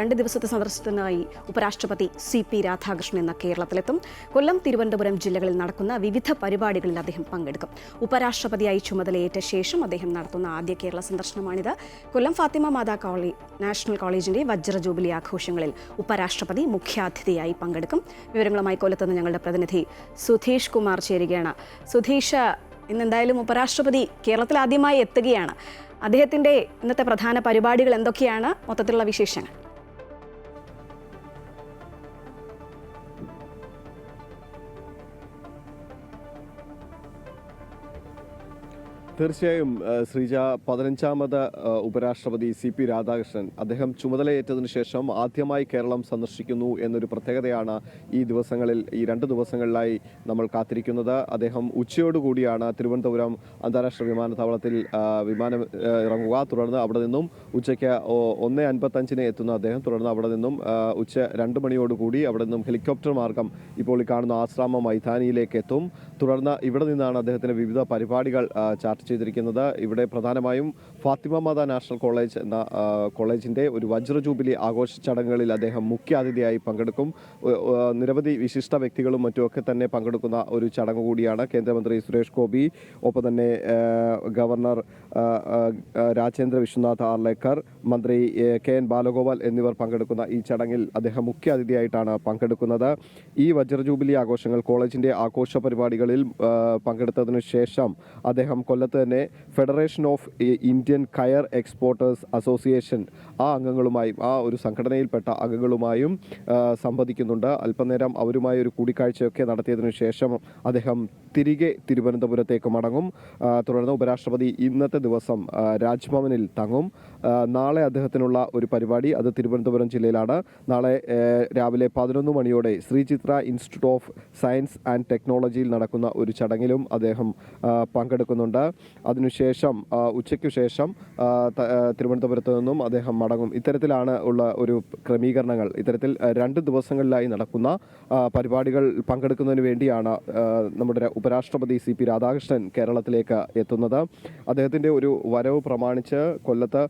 2 ദിവസത്തെ സന്ദർശനത്തിനായി ഉപരാഷ്ട്രപതി CP രാധാകൃഷ്ണൻ എന്ന കേരളത്തിലെത്തും. കൊല്ലം, തിരുവനന്തപുരം ജില്ലകളിൽ നടക്കുന്ന വിവിധ പരിപാടികളിൽ അദ്ദേഹം പങ്കെടുക്കും. ഉപരാഷ്ട്രപതിയായി ചുമതലയേറ്റ ശേഷം അദ്ദേഹം നടത്തുന്ന ആദ്യ കേരള സന്ദർശനമാണിത്. കൊല്ലം ഫാത്തിമ മാതാ നാഷണൽ കോളേജിന്റെ വജ്ര ജൂബിലി ആഘോഷങ്ങളിൽ ഉപരാഷ്ട്രപതി മുഖ്യാതിഥിയായി പങ്കെടുക്കും. വിവരങ്ങളുമായി കൊല്ലത്തുനിന്ന് ഞങ്ങളുടെ പ്രതിനിധി സുധീഷ് കുമാർ ചേരുകയാണ്. സുധീഷ്, ഇന്നെന്തായാലും ഉപരാഷ്ട്രപതി കേരളത്തിൽ ആദ്യമായി എത്തുകയാണ്. അദ്ദേഹത്തിന്റെ ഇന്നത്തെ പ്രധാന പരിപാടികൾ എന്തൊക്കെയാണ്? മൊത്തത്തിലുള്ള വിശേഷങ്ങൾ. തീർച്ചയായും ശ്രീജ, 15ാമത് ഉപരാഷ്ട്രപതി CP രാധാകൃഷ്ണൻ അദ്ദേഹം ചുമതലയേറ്റതിനു ശേഷം ആദ്യമായി കേരളം സന്ദർശിക്കുന്നു എന്നൊരു പ്രത്യേകതയാണ് ഈ 2 ദിവസങ്ങളിലായി നമ്മൾ കാത്തിരിക്കുന്നത്. അദ്ദേഹം ഉച്ചയോടുകൂടിയാണ് തിരുവനന്തപുരം അന്താരാഷ്ട്ര വിമാനത്താവളത്തിൽ വിമാനം ഇറങ്ങുക. തുടർന്ന് അവിടെ നിന്നും ഉച്ചയ്ക്ക് 1:55 എത്തുന്ന അദ്ദേഹം തുടർന്ന് അവിടെ നിന്നും ഉച്ച 2 മണിയോടുകൂടി അവിടെ നിന്നും ഹെലികോപ്റ്റർ മാർഗം ഇപ്പോൾ ഈ കാണുന്ന ആശ്രാമ മൈതാനിയിലേക്ക് എത്തും. തുടർന്ന് ഇവിടെ നിന്നാണ് അദ്ദേഹത്തിന് വിവിധ പരിപാടികൾ ചാർട്ട് ചെയ്തിരിക്കുന്നത്. ഇവിടെ പ്രധാനമായും ഫാത്തിമ മാതാ നാഷണൽ കോളേജ് എന്ന കോളേജിന്റെ ഒരു വജ്ര ജൂബിലി ആഘോഷ ചടങ്ങുകളിൽ അദ്ദേഹം മുഖ്യാതിഥിയായി പങ്കെടുക്കും. നിരവധി വിശിഷ്ട വ്യക്തികളും മറ്റുമൊക്കെ തന്നെ പങ്കെടുക്കുന്ന ഒരു ചടങ്ങ് കൂടിയാണ്. കേന്ദ്രമന്ത്രി സുരേഷ് ഗോപി, ഒപ്പം തന്നെ ഗവർണർ രാജേന്ദ്ര വിശ്വനാഥ് ആർലേക്കർ, മന്ത്രി KN ബാലഗോപാൽ എന്നിവർ പങ്കെടുക്കുന്ന ഈ ചടങ്ങിൽ അദ്ദേഹം മുഖ്യാതിഥിയായിട്ടാണ് പങ്കെടുക്കുന്നത്. ഈ വജ്ര ജൂബിലി ആഘോഷങ്ങൾ കോളേജിന്റെ ആഘോഷ പരിപാടികളിൽ പങ്കെടുത്തതിനു ശേഷം അദ്ദേഹം കൊല്ലത്ത് തന്നെ ഫെഡറേഷൻ ഓഫ് ഇന്ത്യൻ കയർ എക്സ്പോർട്ടേഴ്സ് അസോസിയേഷൻ ആ ഒരു സംഘടനയിൽപ്പെട്ട അംഗങ്ങളുമായും സംവദിക്കുന്നുണ്ട്. അല്പനേരം അവരുമായി ഒരു കൂടിക്കാഴ്ചയൊക്കെ നടത്തിയതിനു ശേഷം അദ്ദേഹം തിരികെ തിരുവനന്തപുരത്തേക്ക് മടങ്ങും. തുടർന്ന് ഉപരാഷ്ട്രപതി ഇന്നത്തെ ദിവസം രാജ്ഭവനിൽ തങ്ങും. നാളെ അദ്ദേഹത്തിനുള്ള ഒരു പരിപാടി അത് തിരുവനന്തപുരം ജില്ലയിലാണ്. നാളെ രാവിലെ 11 മണിയോടെ ശ്രീ ചിത്ര ഇൻസ്റ്റിറ്റ്യൂട്ട് ഓഫ് സയൻസ് ആൻഡ് ടെക്നോളജിയിൽ നടക്കുന്ന ഒരു ചടങ്ങിലും അദ്ദേഹം പങ്കെടുക്കുന്നുണ്ട്. അതിനുശേഷം ഉച്ചയ്ക്കു ശേഷം തിരുവനന്തപുരത്ത് നിന്നും അദ്ദേഹം മടങ്ങും. ഇത്തരത്തിലാണ് ഉള്ള ഒരു ക്രമീകരണങ്ങൾ. ഇത്തരത്തിൽ 2 ദിവസങ്ങളിലായി നടക്കുന്ന പരിപാടികൾ പങ്കെടുക്കുന്നതിന് വേണ്ടിയാണ് നമ്മുടെ ഉപരാഷ്ട്രപതി CP രാധാകൃഷ്ണൻ കേരളത്തിലേക്ക് എത്തുന്നത്. അദ്ദേഹത്തിൻ്റെ ഒരു വരവ് പ്രമാണിച്ച് കൊല്ലത്ത്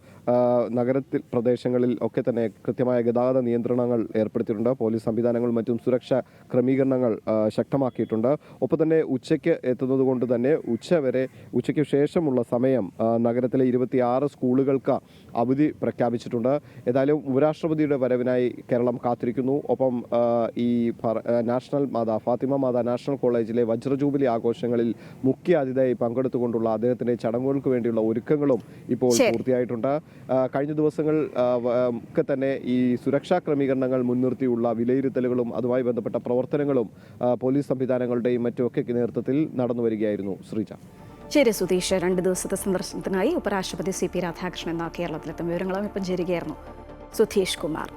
നഗരത്തിൽ പ്രദേശങ്ങളിൽ ഒക്കെ തന്നെ കൃത്യമായ ഗതാഗത നിയന്ത്രണങ്ങൾ ഏർപ്പെടുത്തിയിട്ടുണ്ട്. പോലീസ് സംവിധാനങ്ങളും മറ്റും സുരക്ഷാ ക്രമീകരണങ്ങൾ ശക്തമാക്കിയിട്ടുണ്ട്. ഒപ്പം തന്നെ ഉച്ചയ്ക്ക് എത്തുന്നത് കൊണ്ട് തന്നെ ഉച്ചയ്ക്ക് ശേഷമുള്ള സമയം നഗരത്തിലെ 26 സ്കൂളുകൾക്ക് അവധി പ്രഖ്യാപിച്ചിട്ടുണ്ട്. ഏതായാലും ഉപരാഷ്ട്രപതിയുടെ വരവിനായി കേരളം കാത്തിരിക്കുന്നു. ഒപ്പം ഈ ഫാത്തിമ മാതാ നാഷണൽ കോളേജിലെ വജ്ര ജൂബിലി ആഘോഷങ്ങളിൽ മുഖ്യ അതിഥിയായി പങ്കെടുത്തുകൊണ്ടുള്ള അദ്ദേഹത്തിന്റെ ചടങ്ങുകൾക്ക് വേണ്ടിയുള്ള ഒരുക്കങ്ങളും ഇപ്പോൾ പൂർത്തിയായിട്ടുണ്ട്. കഴിഞ്ഞ ദിവസങ്ങൾ ഒക്കെ തന്നെ ഈ സുരക്ഷാ ക്രമീകരണങ്ങൾ മുൻനിർത്തിയുള്ള വിലയിരുത്തലുകളും അതുമായി ബന്ധപ്പെട്ട പ്രവർത്തനങ്ങളും പോലീസ് സംവിധാനങ്ങളുടെയും മറ്റുമൊക്കെ നേതൃത്വത്തിൽ നടന്നു വരികയായിരുന്നു. ശ്രീജ. ശരി സുധീഷ്, 2 ദിവസത്തെ സന്ദർശനത്തിനായി ഉപരാഷ്ട്രപതി CP രാധാകൃഷ്ണൻ എന്ന കേരളത്തിലെത്തും. വിവരങ്ങളും ഇപ്പം ചേരുകയായിരുന്നു സുധീഷ് കുമാർ.